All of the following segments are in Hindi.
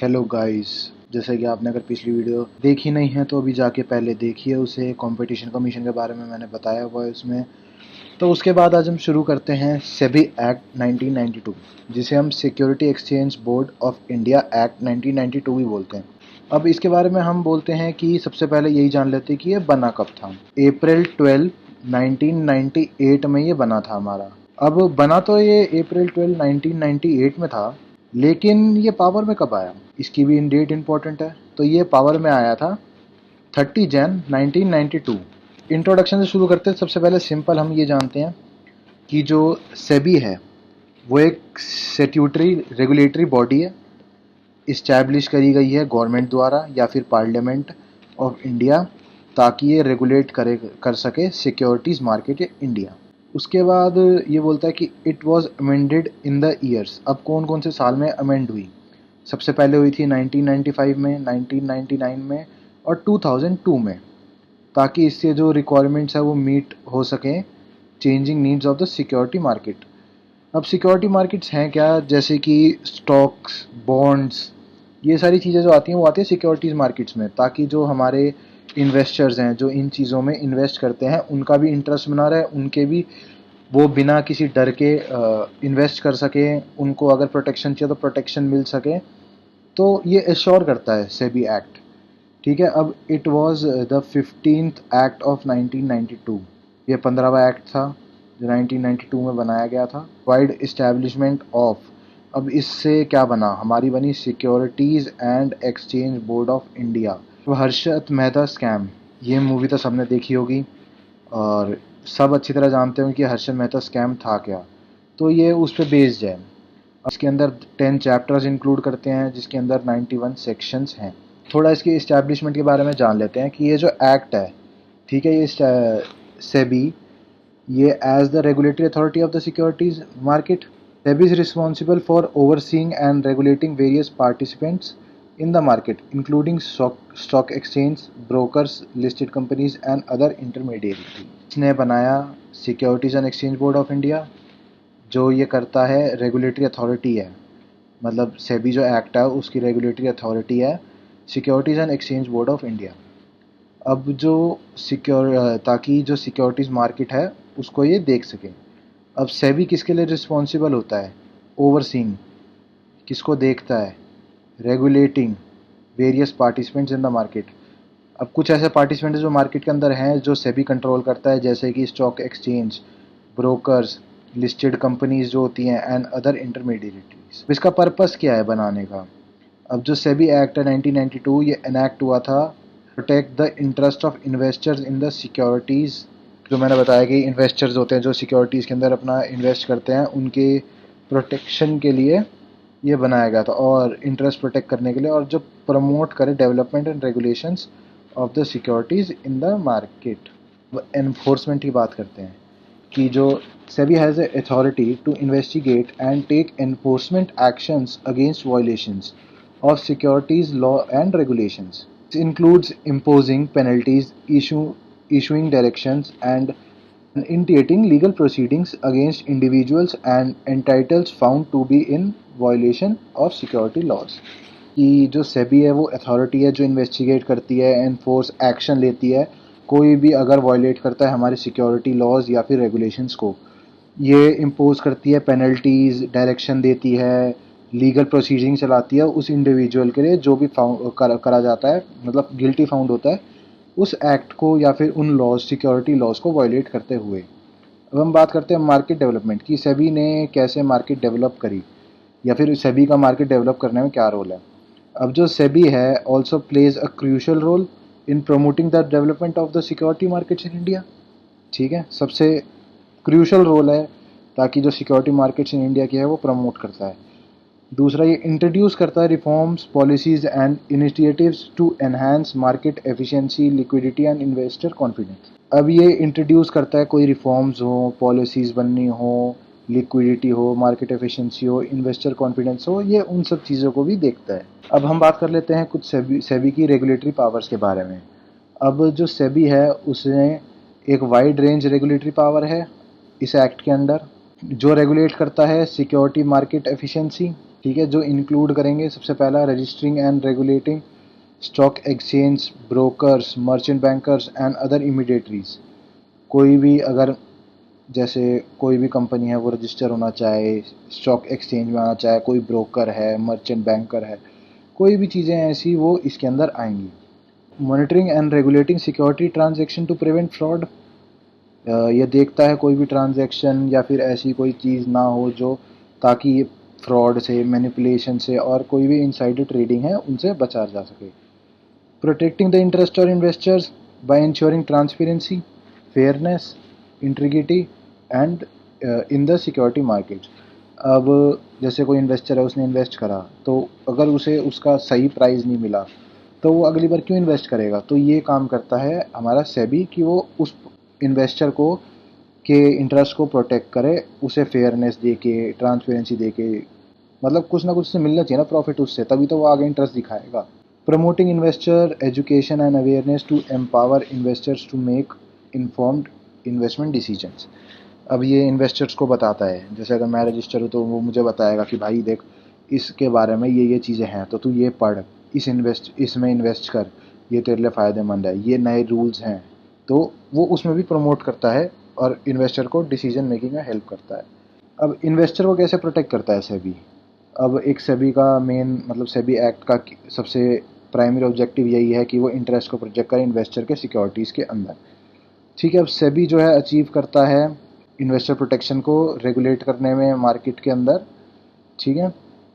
हेलो गाइस, जैसे कि आपने अगर पिछली वीडियो देखी नहीं है तो अभी जाके पहले देखिए उसे। कंपटीशन कमीशन के बारे में मैंने बताया हुआ है उसमें। तो उसके बाद आज हम शुरू करते हैं सेबी एक्ट 1992, जिसे हम security exchange board of India act 1992 भी बोलते हैं। अब इसके बारे में हम बोलते हैं कि सबसे पहले यही जान लेते हैं कि ये बना कब था। अप्रैल 12 1998 में ये बना था हमारा। अब बना तो ये अप्रैल 12 1998 में था, लेकिन ये पावर में कब आया इसकी भी डेट इंपॉर्टेंट है। तो ये पावर में आया था 30 जन 1992। इंट्रोडक्शन से शुरू करते हैं। सबसे पहले सिंपल हम ये जानते हैं कि जो सेबी है वो एक स्टैट्यूटरी रेगुलेटरी बॉडी है, इस्टेब्लिश करी गई है गवर्नमेंट द्वारा या फिर पार्लियामेंट ऑफ इंडिया, ताकि ये रेगुलेट कर सके सिक्योरिटीज़ मार्केट इंडिया। उसके बाद ये बोलता है कि it was amended in the years. अब कौन कौन से साल में अमेंड हुई? सबसे पहले हुई थी 1995 में, 1999 में और 2002 में, ताकि इससे जो रिक्वायरमेंट्स है वो मीट हो सकें changing needs of the security market. अब सिक्योरिटी मार्केट्स हैं क्या? जैसे कि स्टॉक्स, बॉन्ड्स, ये सारी चीज़ें जो आती हैं वो आती है सिक्योरिटीज़ मार्केट्स में, ताकि जो हमारे इन्वेस्टर्स हैं जो इन चीज़ों में इन्वेस्ट करते हैं उनका भी इंटरेस्ट बना रहे, उनके भी वो बिना किसी डर के इन्वेस्ट कर सकें, उनको अगर प्रोटेक्शन चाहिए तो प्रोटेक्शन मिल सके। तो ये एश्योर करता है सेबी एक्ट। ठीक है। अब it was the 15th act of 1992। ये 15वां एक्ट था जो 1992 में बनाया गया था। वाइड इस्टेब्लिशमेंट ऑफ, अब इससे क्या बना? हमारी बनी securities and exchange board of India. Harshad Mehta scam, ये मूवी तो सबने देखी होगी और सब अच्छी तरह जानते होंगे कि हर्षद मेहता स्कैम था क्या। तो ये उस पर बेस्ड है। इसके अंदर 10 चैप्टर्स इंक्लूड करते हैं, जिसके अंदर 91 सेक्शंस हैं। थोड़ा इसकी इस्टेब्लिशमेंट के बारे में जान लेते हैं कि ये जो एक्ट है, ठीक है, ये सेबी, ये as the regulatory authority of the securities market, SEBI is responsible for overseeing and regulating various participants in the market including stock exchange, brokers, listed companies and other intermediaries। इसने बनाया securities and exchange board of India, जो ये करता है रेगुलेटरी अथॉरिटी है। मतलब सेबी जो एक्ट है उसकी रेगुलेटरी अथॉरिटी है securities and exchange board of India. अब जो ताकि जो सिक्योरिटीज़ मार्केट है उसको ये देख सके। अब सेबी किसके लिए रिस्पॉन्सिबल होता है? ओवरसीइंग, किसको देखता है? Regulating various participants in the market. अब कुछ ऐसे पार्टिसिपेंट्स जो मार्केट के अंदर हैं जो सेबी कंट्रोल करता है, जैसे कि stock exchange, brokers, listed companies जो होती हैं एंड अदर इंटरमीडिएटरीज। इसका पर्पस क्या है बनाने का? अब जो सेबी एक्ट है 1992, ये एनैक्ट हुआ था protect the interest of investors in the securities. जो मैंने बताया कि इन्वेस्टर्स होते हैं जो सिक्योरिटीज़ के अंदर अपना इन्वेस्ट करते हैं, उनके प्रोटेक्शन के लिए ये बनाया गया था, और इंटरेस्ट प्रोटेक्ट करने के लिए, और जो प्रमोट करे development and regulations of the securities in the market. Enforcement की बात करते हैं कि जो SEBI has a authority to investigate and take enforcement actions against violations of securities law and regulations. This includes imposing penalties, issuing directions, and initiating legal proceedings against individuals and entities found to be in violation of security laws. कि जो सेबी है वो अथॉरिटी है जो इन्वेस्टिगेट करती है, एनफोर्स एक्शन लेती है, कोई भी अगर वायलेट करता है हमारी सिक्योरिटी लॉज या फिर रेगुलेशंस को, ये इम्पोज करती है पेनल्टीज़, डायरेक्शन देती है, लीगल प्रोसीडिंग चलाती है उस इंडिविजुअल के लिए जो भी करा जाता है, मतलब गिल्टी फाउंड होता है उस एक्ट को या फिर उन लॉज, सिक्योरिटी लॉज को वायलेट करते हुए। अब हम बात करते हैं मार्केट डेवलपमेंट की, सेबी ने कैसे मार्केट डेवलप करी या फिर सेबी का मार्केट डेवलप करने में क्या रोल है। अब जो सेबी है also plays a crucial role in promoting the development of the security markets in India. ठीक है, सबसे क्रूशियल रोल है ताकि जो सिक्योरिटी मार्केट्स इन इंडिया की है वो प्रमोट करता है। दूसरा, ये इंट्रोड्यूस करता है reforms, policies and initiatives to enhance market efficiency, liquidity and investor confidence. अब ये इंट्रोड्यूस करता है कोई रिफॉर्म्स हो, पॉलिसीज़ बननी हो, लिक्विडिटी हो, मार्केट एफिशिएंसी हो, इन्वेस्टर कॉन्फिडेंस हो, ये उन सब चीज़ों को भी देखता है। अब हम बात कर लेते हैं कुछ सेबी की रेगुलेटरी पावर्स के बारे में। अब जो सेबी है उसने एक वाइड रेंज रेगुलेटरी पावर है इस एक्ट के अंदर, जो रेगुलेट करता है सिक्योरिटी मार्केट एफिशिएंसी, ठीक है, जो इंक्लूड करेंगे सबसे पहला registering and regulating stock exchange brokers merchant bankers and other intermediaries. कोई भी अगर जैसे कोई भी कंपनी है वो रजिस्टर होना चाहे, स्टॉक एक्सचेंज में आना चाहे, कोई ब्रोकर है, मर्चेंट बैंकर है, कोई भी चीज़ें ऐसी वो इसके अंदर आएंगी। Monitoring and regulating security transaction to prevent fraud. ये देखता है कोई भी ट्रांजैक्शन या फिर ऐसी कोई चीज़ ना हो जो, ताकि ये फ्रॉड से, मैनिपुलेशन से और कोई भी इनसाइडर ट्रेडिंग है उनसे बचा जा सके। प्रोटेक्टिंग द इंटरेस्ट और investors by ensuring transparency, fairness, integrity and in the security market. अब जैसे कोई इन्वेस्टर है, उसने इन्वेस्ट करा, तो अगर उसे उसका सही प्राइस नहीं मिला तो वो अगली बार क्यों इन्वेस्ट करेगा। तो ये काम करता है हमारा सेबी कि वो उस इन्वेस्टर को के इंटरेस्ट को प्रोटेक्ट करे, उसे फेयरनेस दे के, ट्रांसपेरेंसी दे के, मतलब कुछ ना कुछ से मिलना चाहिए ना प्रॉफिट उससे, तभी तो वो आगे इंटरेस्ट दिखाएगा। Promoting investor education and awareness to empower investors to make informed investment decisions. अब ये इन्वेस्टर्स को बताता है, जैसे अगर मैं रजिस्टर हूँ तो वो मुझे बताएगा कि भाई देख, इसके बारे में ये चीज़ें हैं तो तू ये पढ़, इसमें इन्वेस्ट कर, ये तेरे लिए फ़ायदेमंद है, ये नए रूल्स हैं। तो वो उसमें भी प्रमोट करता है और इन्वेस्टर को डिसीजन मेकिंग में हेल्प करता है। अब इन्वेस्टर को कैसे प्रोटेक्ट करता है सेबी। अब एक सेबी का मेन मतलब सेबी एक्ट का सबसे प्राइमरी ऑब्जेक्टिव यही है कि वो इंटरेस्ट को प्रोटेक्ट करे इन्वेस्टर के सिक्योरिटीज़ के अंदर। ठीक है, अब सेबी जो है अचीव करता है इन्वेस्टर प्रोटेक्शन को रेगुलेट करने में मार्केट के अंदर, ठीक है,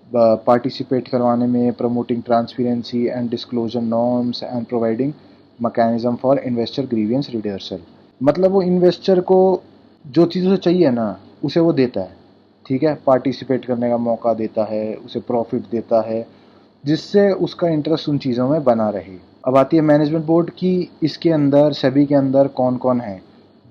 पार्टिसिपेट करवाने में, promoting transparency and disclosure norms and providing mechanism for investor grievance redressal. मतलब वो इन्वेस्टर को जो चीज़ उसे चाहिए ना उसे वो देता है, ठीक है, पार्टिसिपेट करने का मौका देता है, उसे प्रॉफिट देता है, जिससे उसका इंटरेस्ट उन चीज़ों में बना रहे। अब आती है मैनेजमेंट बोर्ड की, इसके अंदर सेबी के अंदर कौन कौन है।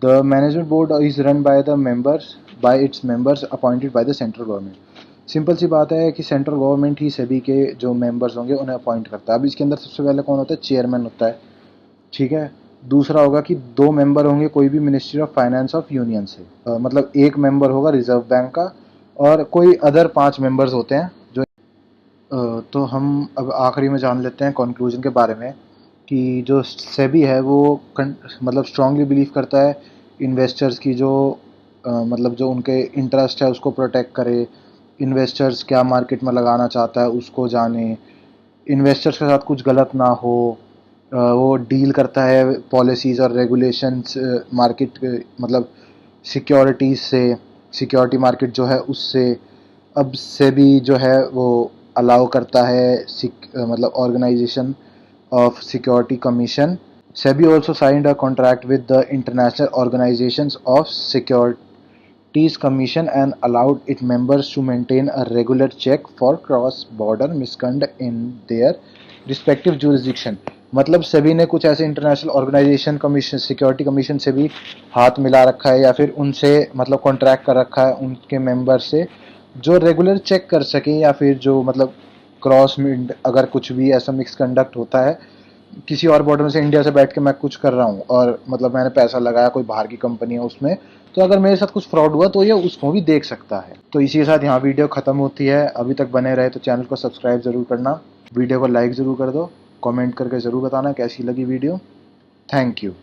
The management board is run by its members appointed by the central government. Simple सी बात है कि सेंट्रल गवर्नमेंट ही सेबी के जो मेंबर्स होंगे उन्हें अपॉइंट करता है। अब इसके अंदर सबसे पहले कौन होता है, चेयरमैन होता है, ठीक है। दूसरा होगा कि 2 मेंबर होंगे कोई भी ministry of finance of union से, मतलब एक मेंबर होगा रिजर्व बैंक का और कोई अदर 5 मेंबर्स होते हैं जो तो हम अब आखिरी में जान लेते हैं कंक्लूजन के बारे में कि जो सेबी है वो मतलब स्ट्रांगली बिलीव करता है इन्वेस्टर्स की जो मतलब जो उनके इंटरेस्ट है उसको प्रोटेक्ट करे, इन्वेस्टर्स क्या मार्केट में लगाना चाहता है उसको जाने, इन्वेस्टर्स के साथ कुछ गलत ना हो। वो डील करता है पॉलिसीज़ और रेगुलेशंस मार्केट मतलब सिक्योरिटीज़ से, सिक्योरिटी मार्केट जो है उससे। अब सेबी जो है वो अलाउ करता है मतलब organisation of Security Commission. SEBI also signed a contract with the International Organizations of Securities Commission and allowed its members to maintain a regular check for cross-border misconduct in their respective jurisdiction. मतलब सेबी ने कुछ ऐसे international organisation commission, security commission से भी हाथ मिला रखा है या फिर उनसे मतलब कॉन्ट्रैक्ट कर रखा है उनके मेंबर से, जो रेगुलर चेक कर सके या फिर जो मतलब क्रॉस में अगर कुछ भी ऐसा मिक्स कंडक्ट होता है किसी और बॉर्डर में से, इंडिया से बैठ के मैं कुछ कर रहा हूँ और मतलब मैंने पैसा लगाया कोई बाहर की कंपनी है उसमें, तो अगर मेरे साथ कुछ फ्रॉड हुआ तो ये उसको भी देख सकता है। तो इसी के साथ यहाँ वीडियो खत्म होती है। अभी तक बने रहे तो चैनल को सब्सक्राइब ज़रूर करना, वीडियो को लाइक ज़रूर कर दो, कमेंट करके ज़रूर बताना कैसी लगी वीडियो। Thank you.